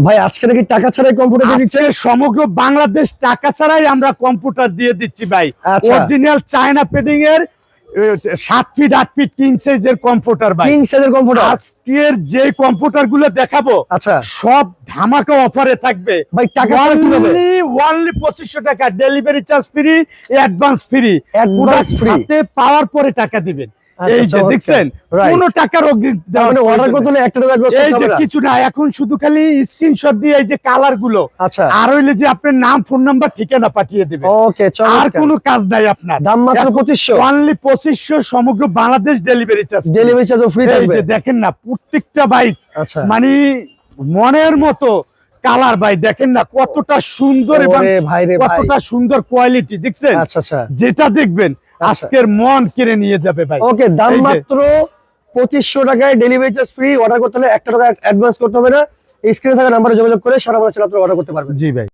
ভাই আজকে নাকি টাকা ছাড়াই কম্পিউটার দিয়ে দিচ্ছে? আজকে সমগ্র বাংলাদেশ টাকা ছাড়াই আমরা কম্পিউটার দিয়ে দিচ্ছি ভাই। আচ্ছা। অরিজিনাল চায়না পেডিং এর 7 ফিট 8 ফিট কিং সাইজের কম্পিউটার ভাই। কিং সাইজের কম্পিউটার। আজকের যে কম্পিউটার গুলো দেখাবো আচ্ছা সব ধামাকা অফারে থাকবে ভাই, টাকা ছাড়া কিভাবে? only 2500 টাকা, delivery charge free, advance free. Advance free। হাতে পাওয়ার পরে টাকা দিবেন। আচ্ছা, এই যে চমৎকার। দেখছেন, Right। কোনো টাকার অগ্রিম দেওয়ার মানে অর্ডার প্রয়োজন করতে হলে নেই। 1 টাকা অ্যাডভান্স এই করতে যে হবে না? কিছু না, এখন শুধু খালি স্ক্রিনশট দিয়ে এই যে কালার গুলো আচ্ছা। আর হইলে যে আপনার নাম, ফোন নাম্বার, ঠিকানা পাঠিয়ে দিবেন। ওকে, আর চমৎকার। কোনো কাজ নাই আপনার। দাম মাত্র 2500। অনলি 2500, সমগ্র বাংলাদেশ ডেলিভারি চার্জ। ডেলিভারি চার্জও ফ্রি এই থাকবে। যে দেখেন না প্রত্যেকটা বাইক আচ্ছা। মানে মনের মতো কালার ভাই, দেখেন না কতটা সুন্দর এবং ওরে ভাই রে ভাই। কতটা সুন্দর কোয়ালিটি দেখছেন। আচ্ছা আচ্ছা। যেটা দেখবেন আজকের মন কিনে নিয়ে যাবে ভাই। ওকে, দাম এই যে- মাত্র 2500 টাকায়, ডেলিভারি চার্জ ফ্রি। অর্ডার করতে হলে 1 টাকা অ্যাডভান্স করতে হবে না। স্ক্রিনে থাকা নাম্বারে যোগাযোগ করে সারা বাংলাদেশে আপনারা অর্ডার করতে পারবেন। জি ভাই।